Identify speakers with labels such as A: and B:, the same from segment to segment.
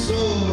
A: Good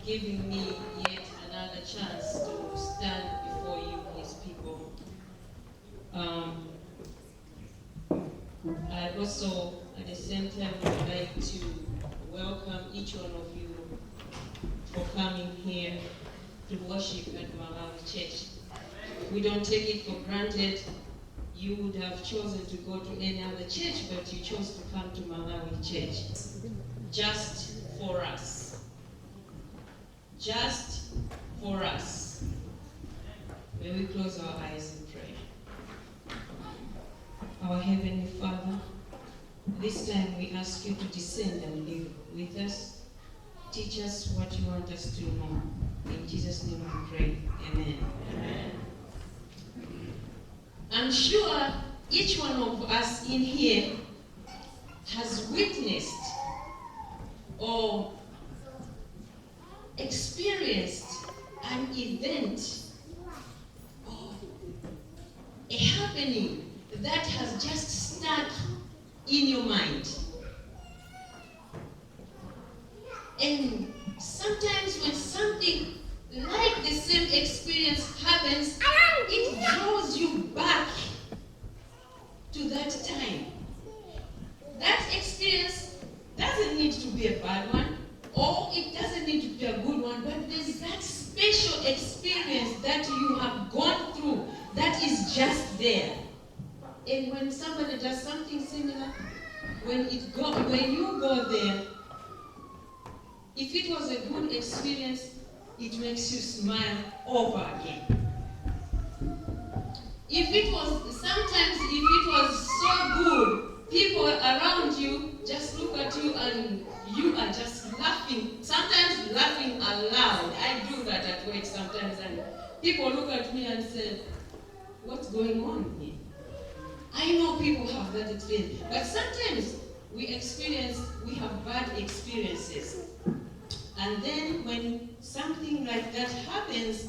A: giving me yet another chance to stand before you, his people. I also, at the same time, would like to welcome each one of you for coming here to worship at Malawi Church. We don't take it for granted. You would have chosen to go to any other church, but you chose to come to Malawi Church. Just for us. Just for us. May we close our eyes and pray. Our Heavenly Father, this time we ask you to descend and live with us. Teach us what you want us to know. In Jesus' name we pray. Amen. Amen. I'm sure each one of us in here has witnessed or experienced an event or a happening that has just stuck in your mind. And sometimes when something like the same experience happens, it draws you back to that time. That experience doesn't need to be a bad one, or it doesn't need to be a good one, but there's that special experience that you have gone through that is just there. And when somebody does something similar, when you go there, if it was a good experience, it makes you smile over again. Sometimes if it was so good, people around you just look at you and you are just laughing, sometimes laughing aloud. I do that at work sometimes, and people look at me and say, what's going on here? I know people have that experience, but sometimes we have bad experiences. And then when something like that happens,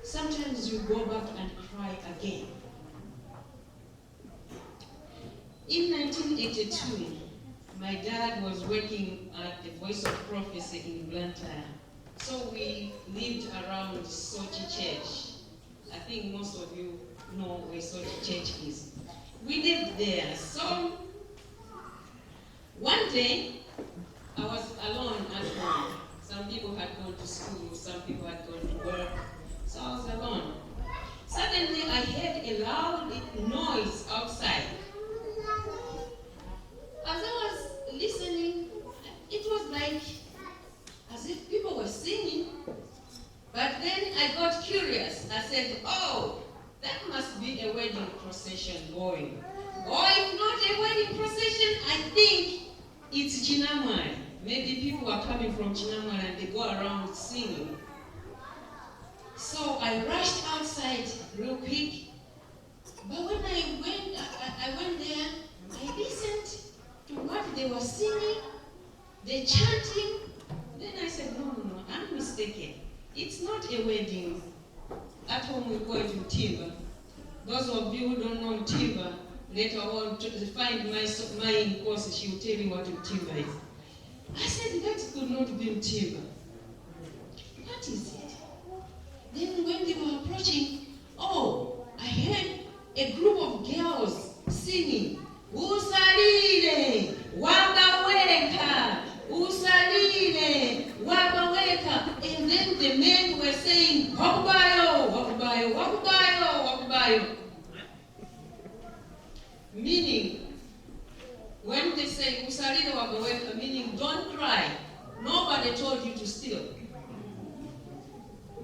A: sometimes you go back and cry again. In 1982, my dad was working at the Voice of Prophecy in Blantyre. So we lived around Sochi Church. I think most of you know where Sochi Church is. We lived there. So one day, I was alone at home. Some people had gone to school, some people had gone to work. So I was alone. Suddenly I heard a loud noise outside. As I was listening, it was like as if people were singing. But then I got curious. I said, oh, that must be a wedding procession going. Or if not a wedding procession, I think it's Chinamwali. Maybe people are coming from Chinamwali and they go around singing. So I rushed outside real quick. But when I went there, I listened to what they were singing, the chanting. Then I said, no, I'm mistaken. It's not a wedding. At home we call it Timba. Those of you who don't know Timba, later on to find my course, she will tell you what Timba is. I said, that could not be Timba. What is it? Then when they were approaching, I heard a group of girls singing, Usalile, Wabaweka, Usalile, Wabaweka. And then the men were saying, Wakubayo, Wakubayo, Wakubayo, Wakubayo. Meaning, when they say Usalile Wabaweka, meaning don't cry. Nobody told you to steal.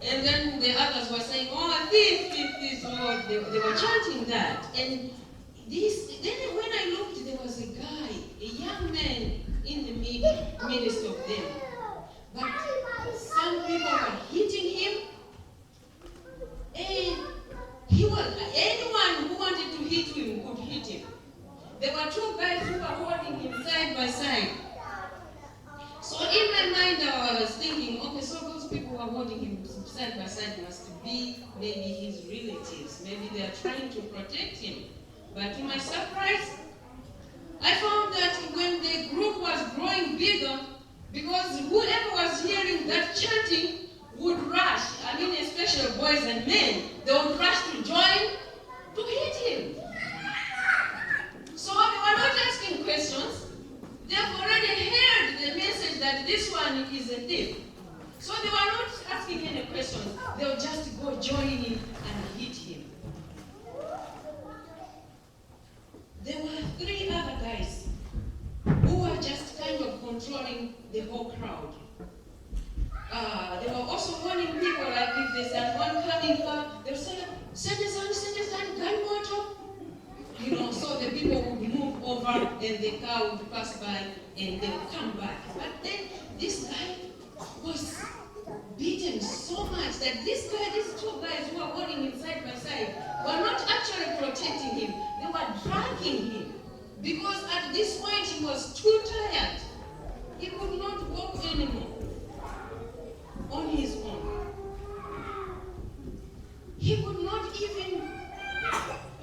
A: And then the others were saying, thief, Lord. They were chanting that. And then when I looked, there was a guy, a young man in the midst of them. But some people were hitting him. And anyone who wanted to hit him could hit him. There were two guys who were holding him side by side. So in my mind, I was thinking, okay, so those people who are holding him side by side must be maybe his relatives. Maybe they are trying to protect him. But to my surprise, I found that when the group was growing bigger, because whoever was hearing that chanting would rush, especially boys and men, they would rush to join to hit him. So they were not asking questions. They have already heard the message that this one is a thief. So they were not asking any questions. They would just go join him and hit him. There were 3 other guys who were just kind of controlling the whole crowd. They were also warning people, like if there's one coming, they would say, citizen, gun motor. So the people would move over and the car would pass by and they would come back. But then this guy was beaten so much that these 2 guys who were holding him side by side were not actually protecting him. They were dragging him. Because at this point he was too tired. He could not walk anymore on his own. He could not even,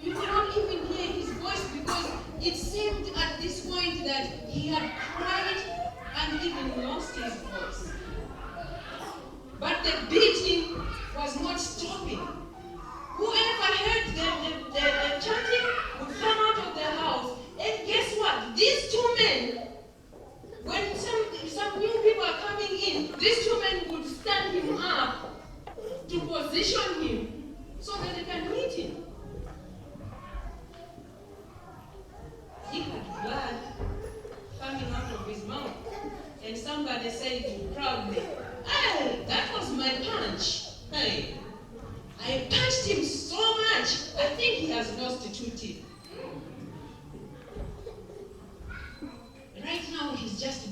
A: you could not even hear his voice because it seemed at this point that he had cried and even lost his voice. But the beating was not stopping. Whoever heard the chanting would come out of their house. And guess what? These 2 men, when some new people are coming in, these 2 men would stand him up to position him so that they can hit him. He had blood coming out of his mouth. And somebody said proudly, "Hey, that was my punch. Hey, I punched him so much, I think he has lost 2 teeth. Right now, he's just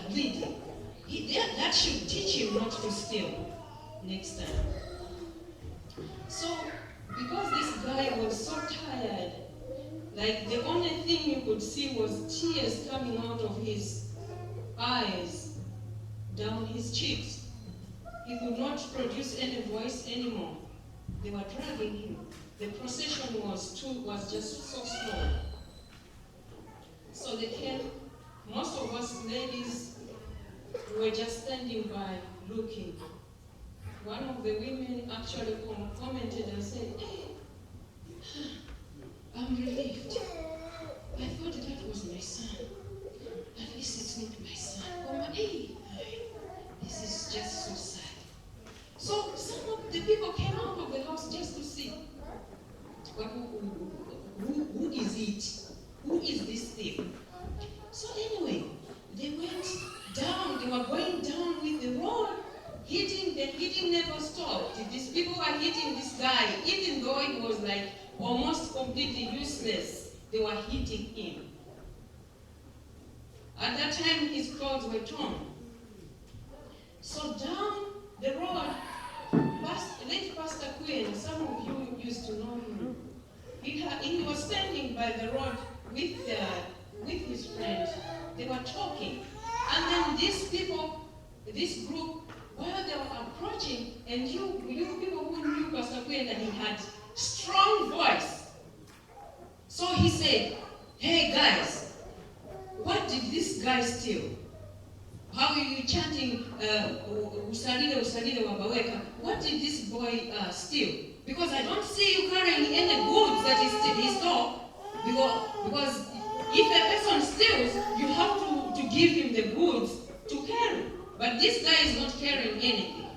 A: bleeding. That should teach him not to steal next time." So, because this guy was so tired, like the only thing you could see was tears coming out of his eyes, down his cheeks. He could not produce any voice anymore. They were dragging him. The procession was just so slow. So they came. Most of us ladies were just standing by looking. One of the women actually commented and said, "Hey, I'm relieved. I thought that was my son. At least it's not my son. Hey, this is just so sad." So some of the people came out of the house just to see, who is it? Who is this thief? So anyway, they went down. They were going down with the road, hitting. The hitting never stopped. These people were hitting this guy, even though it was like almost completely useless. They were hitting him. At that time, his clothes were torn. So down the road, late Pastor Quinn, some of you used to know him. He was standing by the road with his friends. They were talking. And then these people, this group, while they were approaching, and you people who knew Pastor Quinn, he had strong voice. So he said, "Hey guys, what did this guy steal? How are you chanting, usalile, usalile wabaweka? What did this boy steal? Because I don't see you carrying any goods that he stole. Because if a person steals, you have to give him the goods to carry. But this guy is not carrying anything."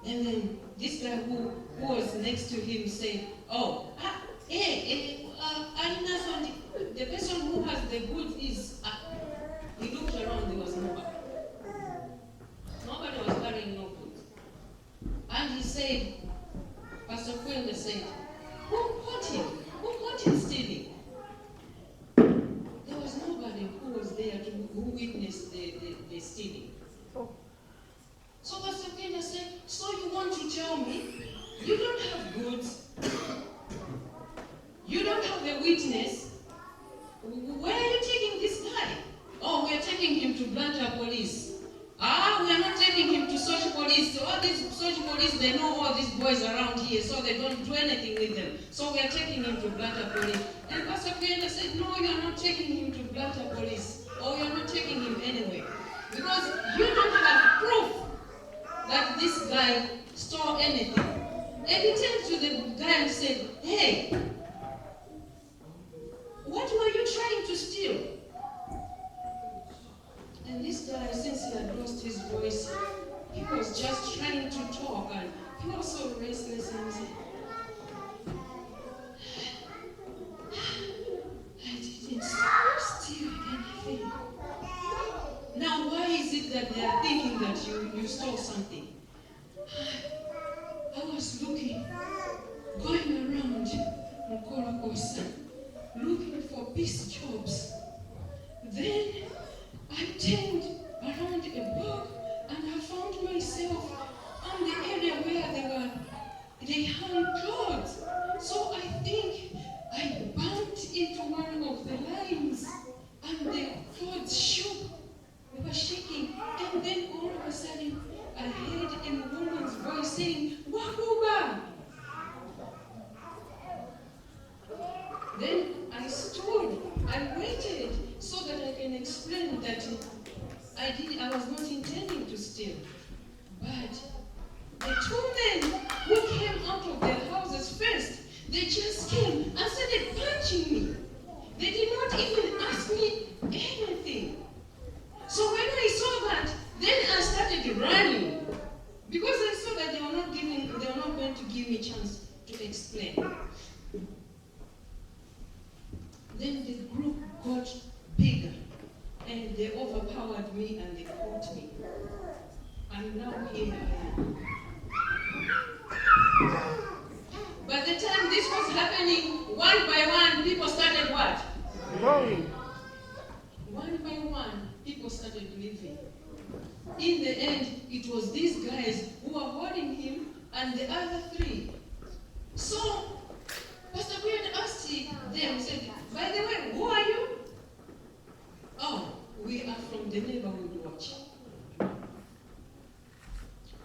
A: And then this guy who was next to him said, the person who has the goods is, he looked around, there was nobody. Nobody was carrying no goods. And he said, Pastor Kwenda said, who caught him? Who caught him stealing? There was nobody who was there who witnessed the stealing. So Pastor Kwenda said, so you want to tell me you don't have goods? You don't have a witness? Where are you taking this guy? Oh, we are taking him to Blantyre police. We are not taking him to social police. So all these social police, they know all these boys around here, so they don't do anything with them. So we are taking him to Blantyre police. And Pastor Kwenda said, no, you are not taking him to Blantyre police. Or you are not taking him anywhere. Because you don't have proof And he turned to the guy and said, "Hey, what were you trying to steal?" And this guy, since he had lost his voice, he was just trying to talk, and he was so restless, and he said, "I didn't steal anything." Now, why is it that they are thinking that you stole something? I was going around Mkola Kosa, looking for peace jobs. Then I turned around a block and I found myself on the area where they hung clothes. So I think I bumped into one of the lines and the clothes shook. They were shaking. And then all of a sudden I heard a woman's voice saying, "Wakuba!" Then I stood, I waited so that I can explain that I was not intending to steal. But the two men who came out of their houses first, they just came and started punching me. They did not even ask me anything. So when I saw that, then I started running. Because I saw that they were not going to give me a chance to explain. Then the group got bigger, and they overpowered me and they caught me. And now here I am. By the time this was happening, one by one, people started what? Growing. One by one, people started leaving. In the end, it was these guys who were holding him and the other three. So, Pastor Gwen asked them, said, "By the way, who are you?" "Oh, we are from the neighborhood watch."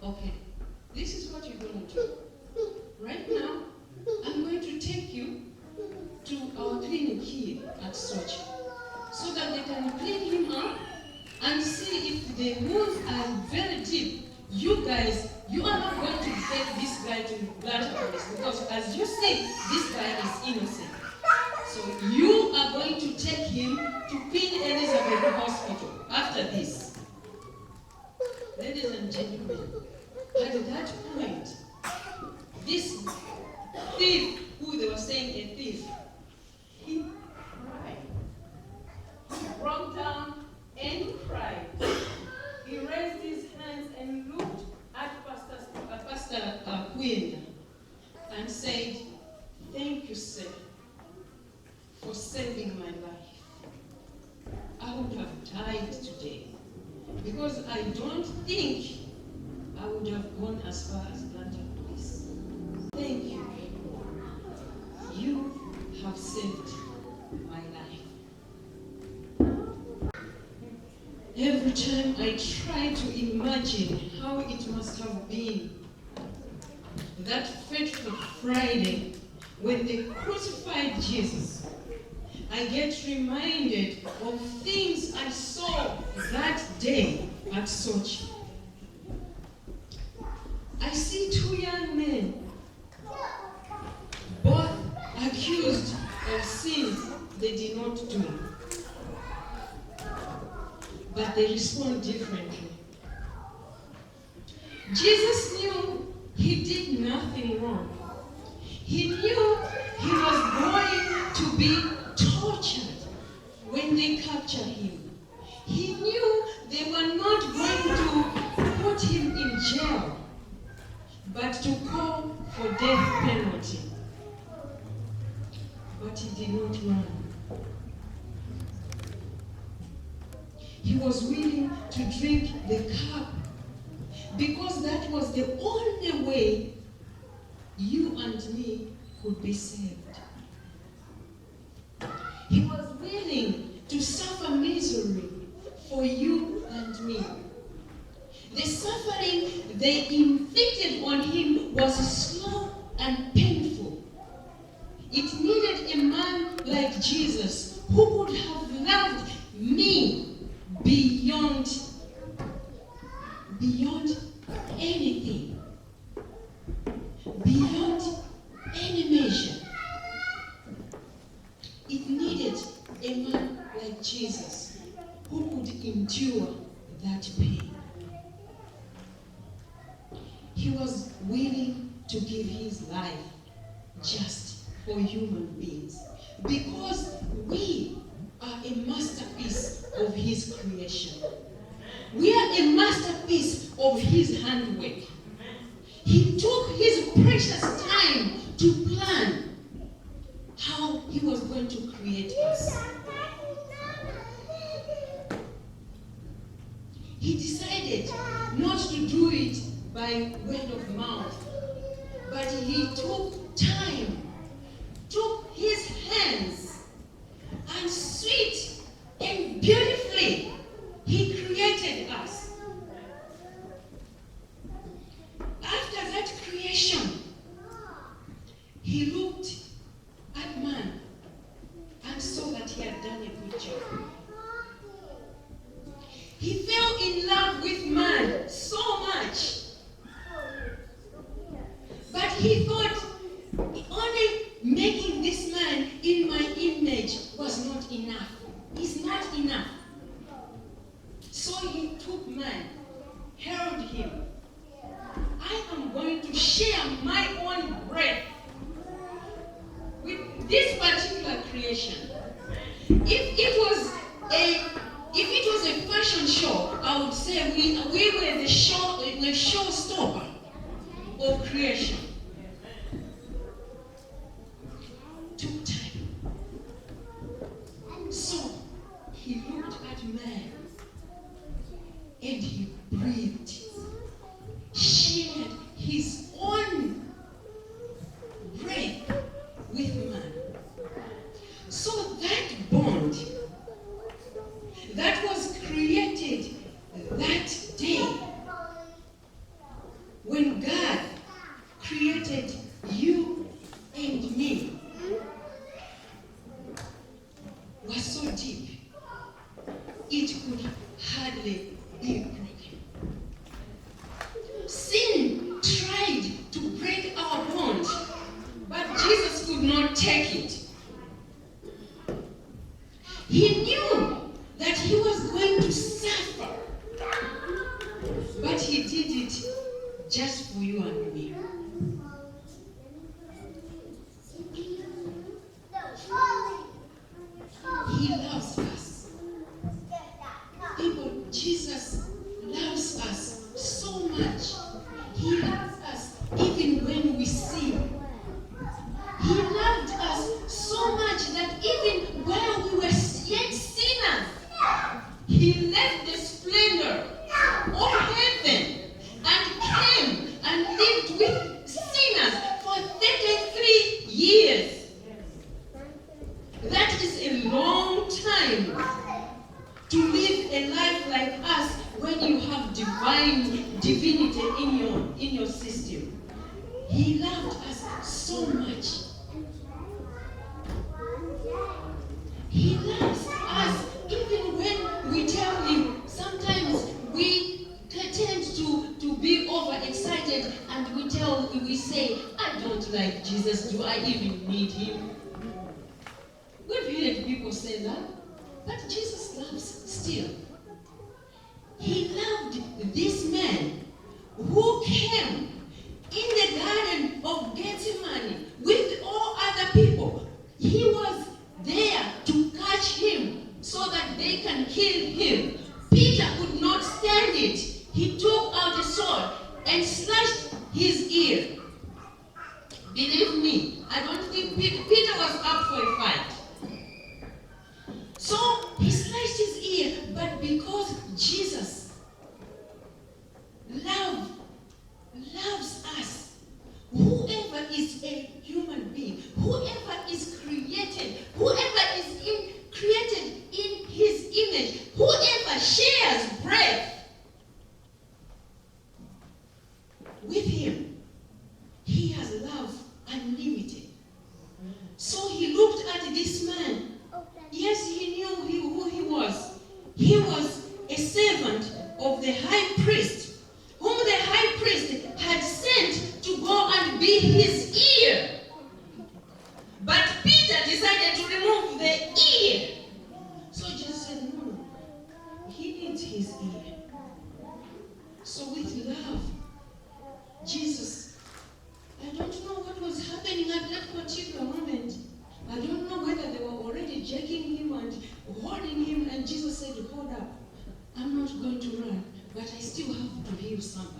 A: "Okay, this is what you're going to do. Right now, I'm going to take you to our clinic here at Sochi so that they can clean him up and see if the wounds are very deep. You guys, you are not going to take this guy to blood police because as you see, this guy is innocent. So you are going to take him to Queen Elizabeth Hospital after this." Ladies and gentlemen, at that point, this thief, who they were saying a thief, he cried. He broke down and cried. He raised his hands and looked at Pastor Queen and said, "Thank you, sir, for saving my life. I would have died today because I don't think I would have gone as far as Atlanta Police. Thank you. You have saved my life." Every time I try to imagine how it must have been that fateful Friday when they crucified Jesus, I get reminded of things I saw that day at Sochi. I see two young men, both accused of sins they did not do. But they respond differently. Jesus knew he did nothing wrong. He knew he was going to be tortured when they captured him. He knew they were not going to put him in jail, but to call for death penalty. But he did not run. He was willing to drink the cup because that was the only way you and me could be saved. He was willing to suffer misery for you and me. The suffering they inflicted on him was slow and painful. It needed a man like Jesus who would have loved me beyond anything, beyond endure that pain. He was willing to give his life just for human beings, because we are a masterpiece of his creation. We are a masterpiece of his handwork. He took his precious time to plan how he was going to create us. He decided not to do it by word of mouth, but he took time, took his hands, and sweet and beautifully he created us. After that creation, he looked at man and saw that he had done a good job. He fell in love with man so much, but he thought only making this man in my image was not enough. It's not enough. So he took man, held him. I am going to share my own breath with this particular creation. If it was a fashion show, I would say we were the showstopper of creation. Took time. So he looked at man and he breathed, shared his own breath with man. So that bond that was created that day when God created you and me was so deep, it could hardly be broken. Sin tried to break our bond, but Jesus could not take it. He knew that he was going to suffer, but he did it just for you and me. He loves us. People, Jesus loves us so much. He loves us even when we sin. He loved us so much that even while we were yet sinners, he left the splendor of heaven and came and lived with sinners for 33 years. That is a long time to live a life like us when you have divinity in your system. He loved us so much. He loves us even when we tell him. Sometimes we tend to be overexcited and we say, I don't like Jesus. Do I even need him? We've heard people say that, but Jesus loves still. He loved this man who came in the garden of Gethsemane with all other people. He was there to catch him so that they can kill him. Peter could not stand it. He took out a sword and slashed his ear. Believe me, I don't think Peter was up for a fight. So he slashed his ear, but because Jesus loves us, whoever is a human being, whoever is created, whoever is created in his image, whoever shares breath with him, he has love unlimited. So he looked at this man. Yes, he knew who he was. He was a servant of the high priest, whom the high priest had sent to go and be his ear. But Peter decided to remove the ear. So Jesus said, no, he needs his somebody.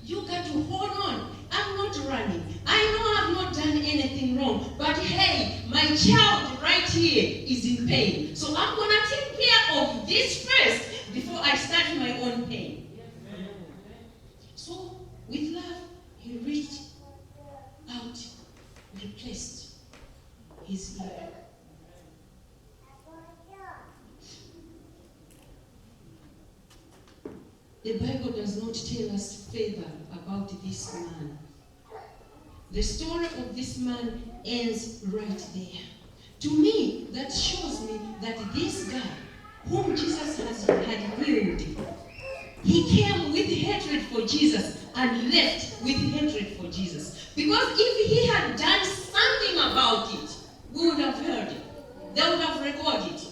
A: You got to hold on. I'm not running. I know I've not done anything wrong. But hey, my child right here is in pain. So I'm going to take care of this first before I start my own pain. So with love, he reached out, replaced his ear. The Bible does not tell us further about this man. The story of this man ends right there. To me, that shows me that this guy, whom Jesus had healed, he came with hatred for Jesus and left with hatred for Jesus. Because if he had done something about it, we would have heard it. They would have recorded it.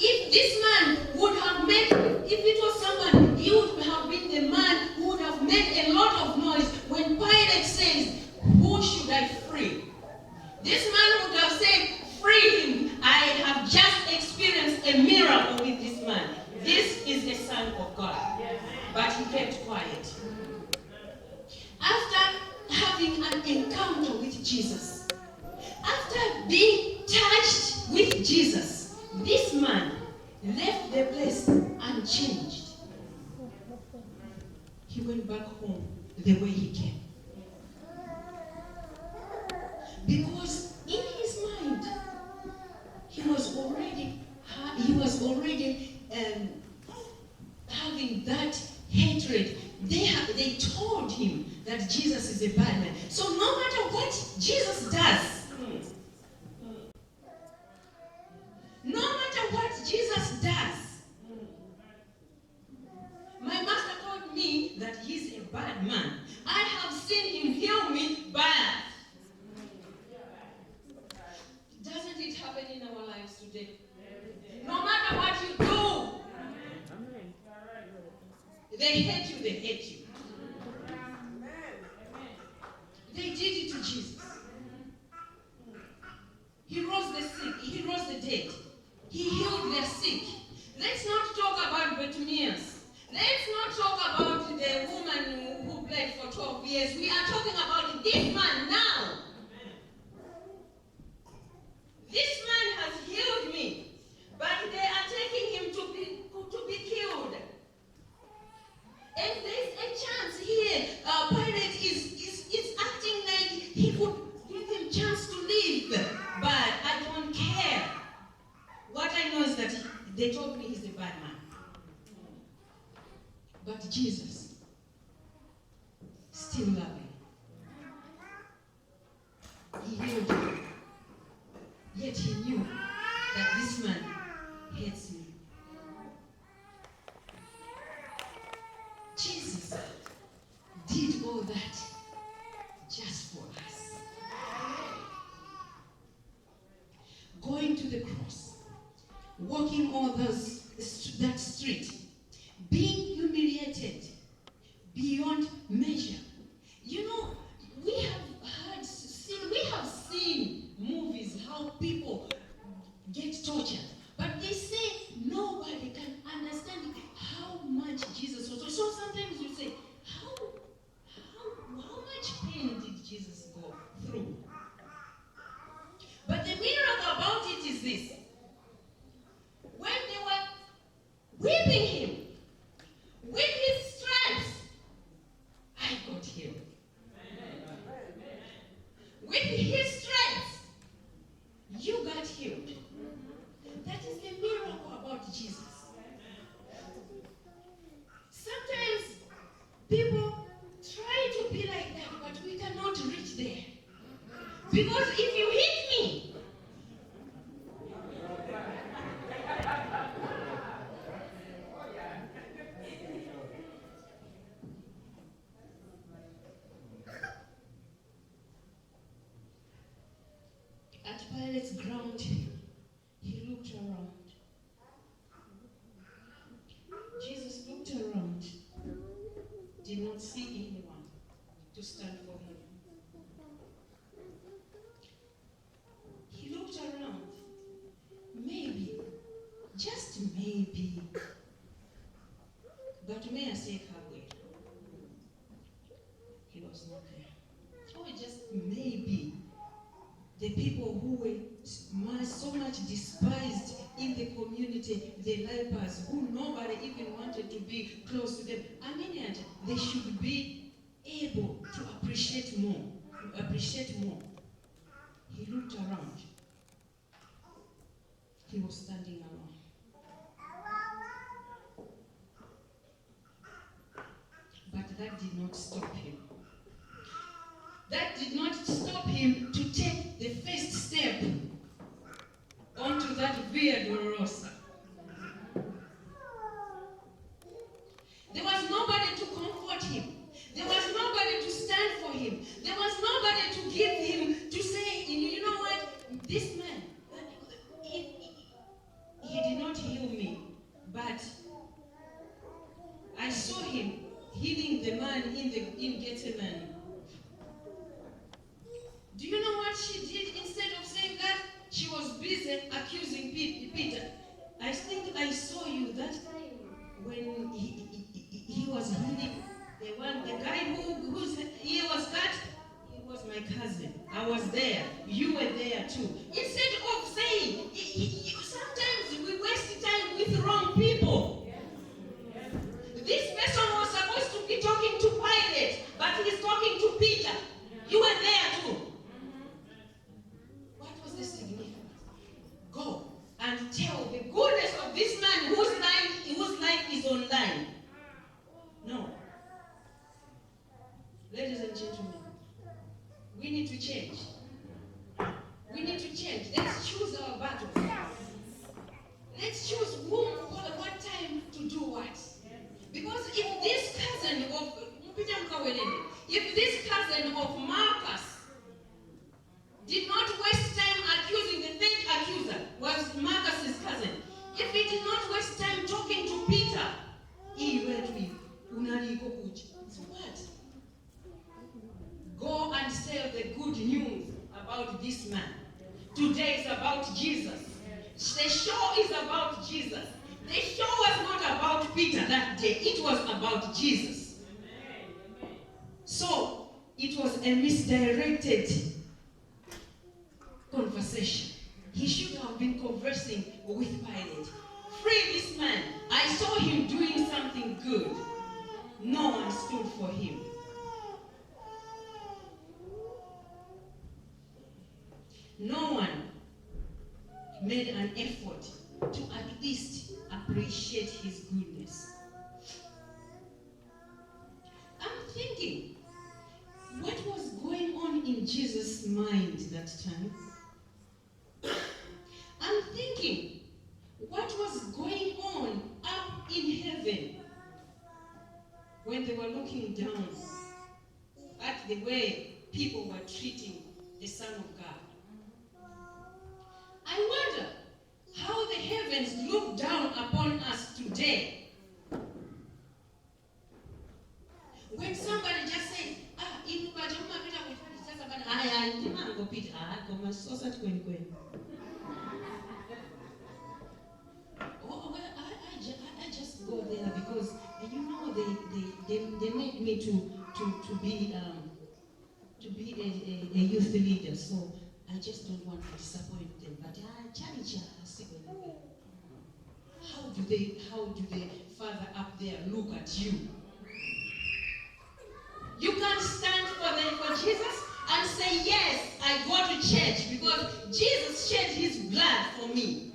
A: If this man would have made, if it was someone, he would have been the man who would have made a lot of noise when Pilate says, who should I free? This man would have said, free him. I have just experienced a miracle with this man. This is the Son of God. But he kept quiet. After having an encounter with Jesus, after being touched with Jesus, this man left the place unchanged. He went back home the way he came. Because in his mind, he was already having that hatred. They told him that Jesus is a bad man. So no matter what Jesus does, no matter what Jesus does, my master told me that he's a bad man. I have seen him heal me bad. Doesn't it happen in our lives today? No matter what you do, they hate you, they hate you. They did it to Jesus. He rose the sick, he rose the dead. He healed their sick. Let's not talk about Bartimaeus. Let's not talk about the woman who bled for 12 years. We are talking about this man now. This man has healed me, but they are taking him to be killed. And there's a chance here. Pilate is acting like he could give him chance to live, but I don't care. What I know is that they told me he's a bad man. But Jesus, still loving, he healed him. Yet he knew that this man hates me. Jesus did all that just for us. Going to the cross, walking all that street, being humiliated beyond measure. You know, we have seen movies how people get tortured, but they say nobody can understand how much Jesus was. So sometimes you say, how much pain did Jesus go through? But the miracle about it is this. When they were whipping him, with his stripes, I got healed. With his stripes, you got healed. That is the miracle about Jesus. Sometimes people try to be like that, but we cannot reach there. Because if you hit me, at Pilate's ground, he looked around. Jesus looked around, did not see anyone to stand for him. He looked around. Maybe, just maybe, may I say Khaula? He was not there. Or just maybe the people who were so much despised in the community, the lepers, who nobody even wanted to be close to them. I mean, they should be able to appreciate more. He looked around. He was standing alone. But that did not stop him. That did not stop him to take the first step onto that Via Dolorosa. There was nobody to comfort him. There was nobody to stand for him. There was nobody to give him, to say, you know what, this man, he did not heal me, but I saw him healing the man in Gethsemane. Do you know what she did? Instead of saying that, she was busy accusing Peter. I think I saw you that time when he was healing the guy whose ear was cut. He was my cousin. I was there. You were there too. Instead of saying, sometimes we waste time with wrong people. This person was supposed to be talking to Pilate, but he's talking to Peter. You were there too. What was the significance? Go and tell the goodness of this man whose life is online. No. Ladies and gentlemen, we need to change. We need to change. Let's choose our battles. Let's choose whom, what time to do what. Because if this cousin of Marcus did not waste time accusing the third accuser, was Marcus's cousin. If he did not waste time talking to Peter, so what? Go and tell the good news about this man. Today is about Jesus. The show is about Jesus. The show was not about Peter that day. It was about Jesus. So, it was a misdirected conversation. He should have been conversing with Pilate. Free this man. I saw him doing something good. No one stood for him. No one made an effort to at least appreciate his goodness. I'm thinking, what was going on in Jesus' mind that time? I'm thinking, what was going on up in heaven when they were looking down at the way people were treating the Son of God? I wonder how the heavens look down upon us today. When somebody just says, I just go there because they made me to be a youth leader, so I just don't want to disappoint them. But how do the Father up there look at you? You can't stand for Jesus and say, yes, I go to church because Jesus shed his blood for me.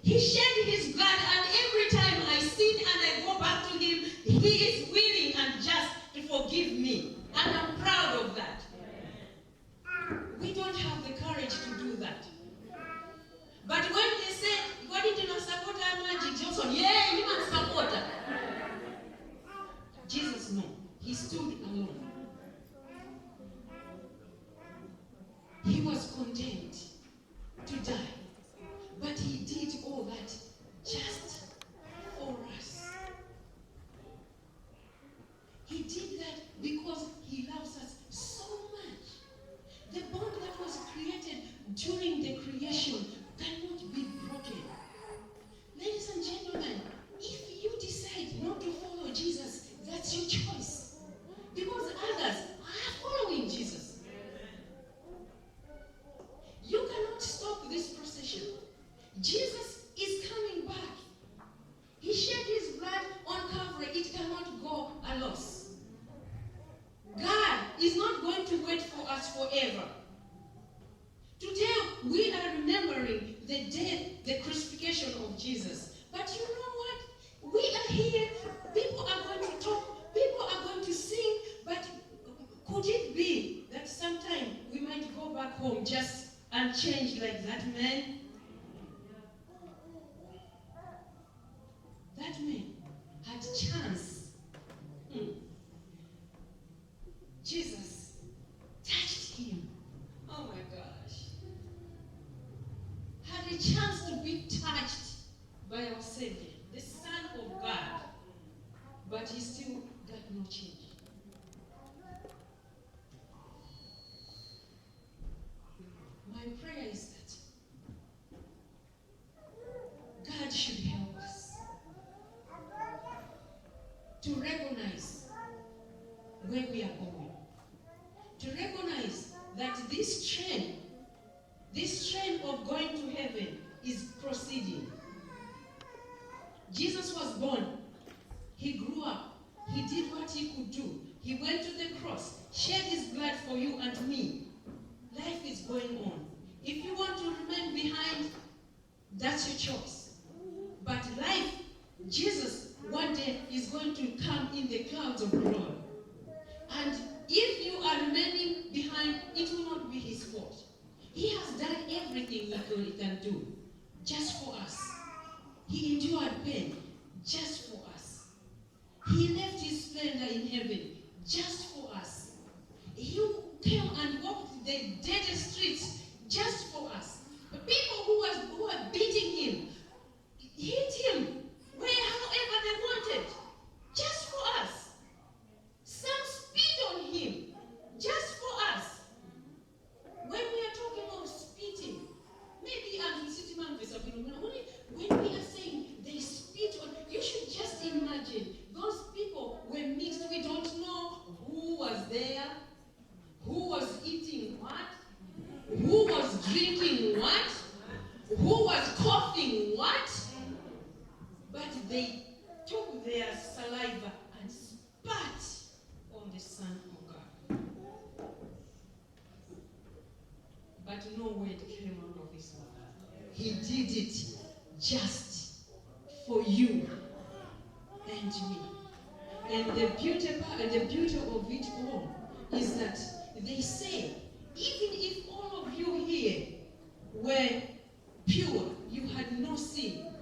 A: He shed his blood, and every time I sin and I go back to him, he is willing and just to forgive me. And I'm proud of that. We don't have the courage to do that. But when they say, God did not support our Magic Johnson, yeah, you can support her. Jesus, no. He stood alone. He was content to die. But he did all that just Savior, the Son of God, but he still got no change. My prayer is that God should help us to recognize where we are going, to recognize that this train of going to heaven is proceeding. Jesus was born, he grew up, he did what he could do. He went to the cross, shed his blood for you and me. Life is going on. If you want to remain behind, that's your choice. But life, Jesus, one day is going to come in the clouds of glory. And if you are remaining behind, it will not be his fault. He has done everything he can do just for us. He endured pain just for us. He left his splendor in heaven just for us. He came and walked the dead streets just for us. The people who were beating him, hit him however they wanted, just for us. Some spit on him, just for us. When we are talking of spitting, maybe when we are saying they spit on, you should just imagine those people were mixed. We don't know who was there, who was eating what, who was drinking what, who was coughing what, but they took their saliva and spat on the Son of God. But no word came out of his mouth. He did it just for you and me. And the beauty of it all is that they say, even if all of you here were pure, you had no sin,